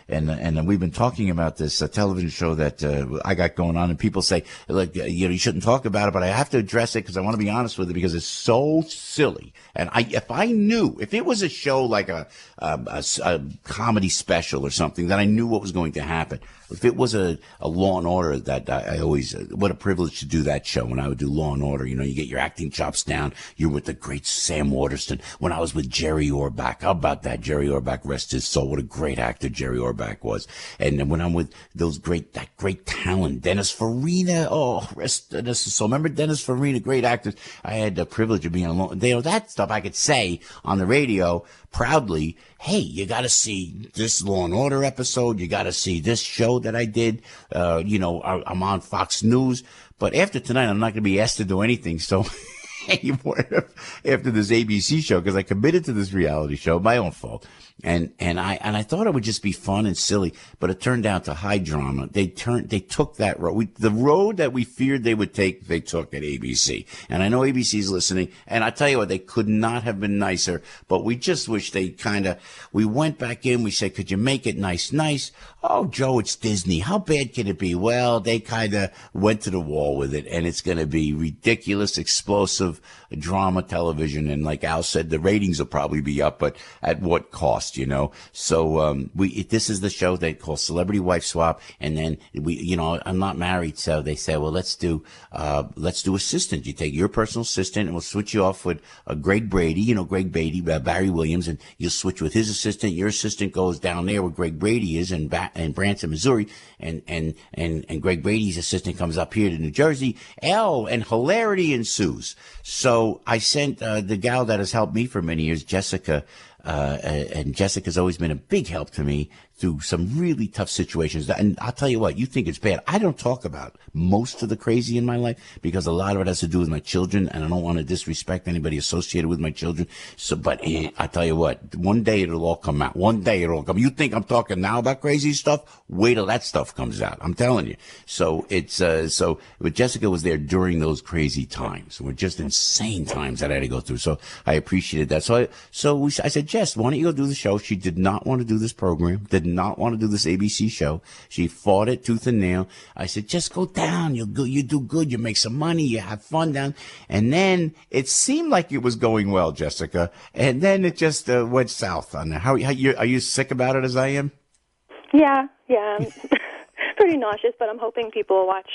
and we've been talking about this television show that I got going on, and people say, like, you shouldn't talk about it, but I have to address it because I want to be honest with it because it's so silly. And if it was a show like a comedy special or something, that I knew what was going to happen. If it was a Law and Order, that I always, what a privilege to do that show. When I would do Law and Order, you get your acting chops down. You're with the great Sam Waterston. When I was with Jerry Orbach, how about that? Jerry Orbach, rest his soul. What a great actor Jerry Orbach was. And then when I'm with that great talent, Dennis Farina. Oh, rest Dennis' soul. Remember Dennis Farina, great actors. I had the privilege of being alone. That stuff I could say on the radio proudly. Hey, you got to see this Law and Order episode. You got to see this show that I did. I'm on Fox News. But after tonight, I'm not going to be asked to do anything. So anymore after this ABC show, because I committed to this reality show, my own fault. And I thought it would just be fun and silly, but it turned out to high drama. They took that road. The road that we feared they would take, they took at ABC. And I know ABC's listening. And I tell you what, they could not have been nicer, but we just wish we went back in. We said, could you make it nice? Oh, Joe, it's Disney. How bad can it be? Well, they kind of went to the wall with it, and it's going to be ridiculous, explosive drama television. And like Al said, the ratings will probably be up, but at what cost? So this is the show they call Celebrity Wife Swap, and then I'm not married, so they say, well, let's do assistant. You take your personal assistant, and we'll switch you off with Greg Brady, Barry Williams, and you'll switch with his assistant. Your assistant goes down there where Greg Brady is in Branson, Missouri, and Greg Brady's assistant comes up here to New Jersey. And hilarity ensues. So I sent the gal that has helped me for many years, Jessica. And Jessica's always been a big help to me through some really tough situations. And I'll tell you what, you think it's bad. I don't talk about most of the crazy in my life because a lot of it has to do with my children, and I don't want to disrespect anybody associated with my children. But I tell you what, one day it'll all come out. One day it'll all come. You think I'm talking now about crazy stuff? Wait till that stuff comes out. I'm telling you. So but Jessica was there during those crazy times. Were just insane times that I had to go through. So I appreciated that. So I said, Jess, why don't you go do the show? She did not want to do this program, did not want to do this ABC show. She fought it tooth and nail. I said, just go down. You do good. You make some money. You have fun down. And then it seemed like it was going well, Jessica. And then it just went south on there. Are you sick about it as I am? Yeah. I'm pretty nauseous, but I'm hoping people will watch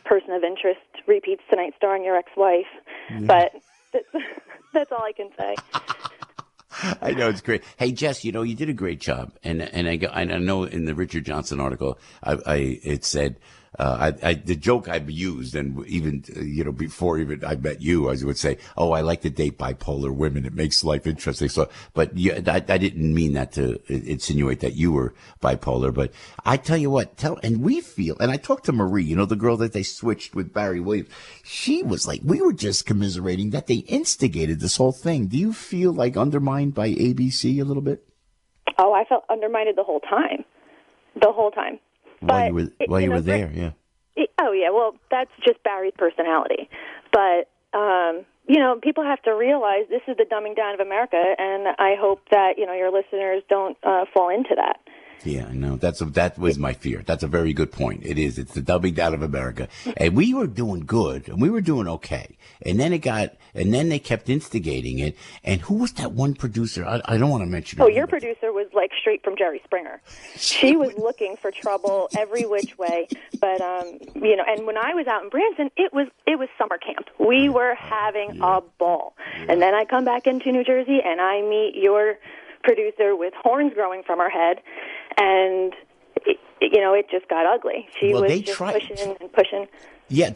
Person of Interest repeats tonight starring your ex-wife. Yeah. But that's all I can say. I know, it's great. Hey, Jess, you did a great job, and I know in the Richard Johnson article, it said the joke I've used, and even before even I met you, I would say, "Oh, I like to date bipolar women. It makes life interesting." So, but I didn't mean that to insinuate that you were bipolar. But I tell you what, and we feel, and I talked to Marie, the girl that they switched with Barry Williams. She was like, we were just commiserating that they instigated this whole thing. Do you feel like undermined by ABC a little bit? Oh, I felt undermined the whole time. While you were there, yeah. Well, that's just Barry's personality. But, people have to realize this is the dumbing down of America, and I hope that, your listeners don't fall into that. Yeah, I know. That was my fear. That's a very good point. It is. It's the dumbing down of America. And we were doing good, and we were doing okay. And then they kept instigating it. And who was that one producer? I don't want to mention her. Oh, your producer was like straight from Jerry Springer. She was looking for trouble every which way. But, and when I was out in Branson, it was summer camp. We were having a ball. And then I come back into New Jersey, and I meet your producer with horns growing from her head, and it just got ugly. She was just pushing and pushing. Yeah,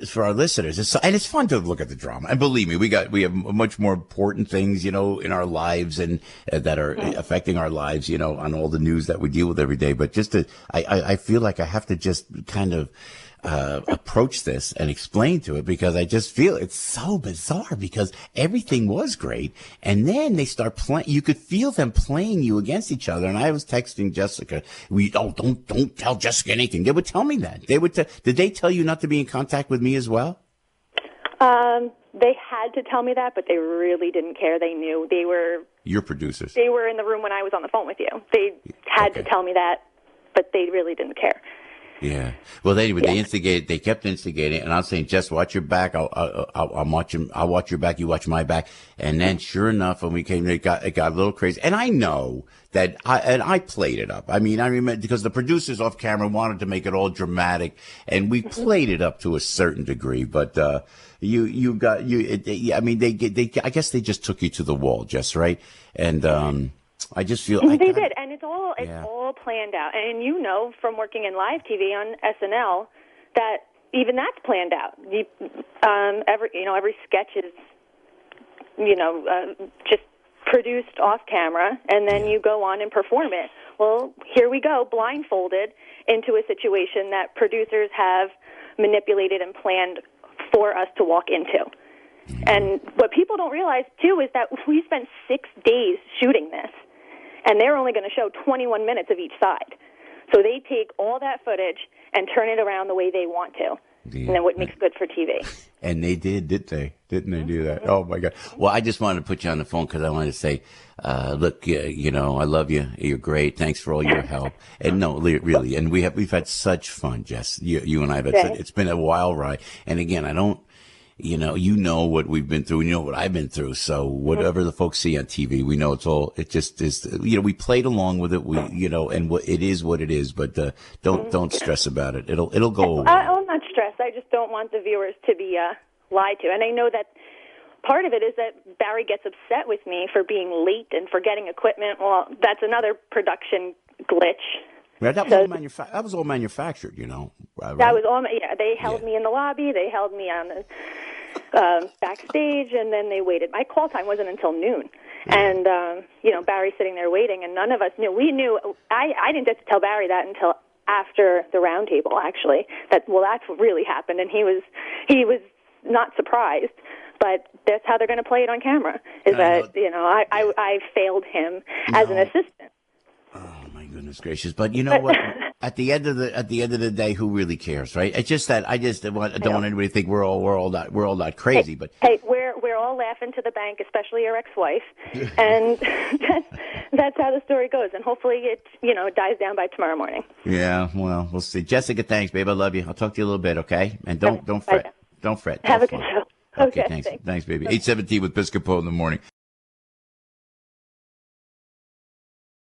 for our listeners, it's fun to look at the drama. And believe me, we have much more important things, in our lives and that are affecting our lives, on all the news that we deal with every day. But I feel like I have to just kind of approach this and explain to it, because I just feel it's so bizarre, because everything was great, and then they start playing. You could feel them playing you against each other. And I was texting Jessica, don't tell Jessica anything. They would tell me that. Did they tell you not to be in contact with me as well? They had to tell me that, but they really didn't care. They knew. They were your producers. They were in the room when I was on the phone with you. They had to tell me that, but they really didn't care. Yeah. Well, anyway, they instigated. They kept instigating, and I was saying, "Jess, watch your back. I'll watch him. I'll watch your back. You watch my back." And then, sure enough, when we came, it got a little crazy. And I know that I played it up. I mean, I remember because the producers off camera wanted to make it all dramatic, and we played it up to a certain degree. But you got. I mean, I guess they just took you to the wall, Jess, right? And I just feel they did, and it's all planned out. And you know from working in live TV on SNL that even that's planned out. Every sketch is just produced off camera, and then you go on and perform it. Well, here we go, blindfolded into a situation that producers have manipulated and planned for us to walk into. And what people don't realize too is that we spent 6 days shooting this. And they're only going to show 21 minutes of each side. So they take all that footage and turn it around the way they want to. Yeah. And then what makes good for TV. And they did, didn't they? Didn't they do that? Oh, my God. Well, I just wanted to put you on the phone because I wanted to say, look, I love you. You're great. Thanks for all your help. And no, really. And we've had such fun, Jess. You and I have had it's been a wild ride. And again, I don't. You know what we've been through, and you know what I've been through. So whatever the folks see on TV, we know it just is, we played along with it. And it is what it is, but, don't stress about it. It'll go away. I'm not stressed. I just don't want the viewers to be, lied to. And I know that part of it is that Barry gets upset with me for being late and forgetting equipment. Well, that's another production glitch. Yeah, that was all manufactured, Right? That was all. Yeah, they held me in the lobby. They held me on the backstage, and then they waited. My call time wasn't until noon, and Barry's sitting there waiting, and none of us knew. We knew. I didn't get to tell Barry that until after the roundtable. Actually, that's what really happened, and he was not surprised. But that's how they're going to play it on camera. I failed him as an assistant. Oh my goodness gracious! But you know what? At the end of the day, who really cares, right? It's just that I don't want anybody to think we're all not crazy. But hey, we're all laughing to the bank, especially your ex-wife, and that's how the story goes. And hopefully it dies down by tomorrow morning. Yeah, well, we'll see. Jessica, thanks, babe. I love you. I'll talk to you a little bit, okay? And don't fret. Don't fret. Have a good show. Okay, thanks, baby. 8:17 with Piscopo in the morning.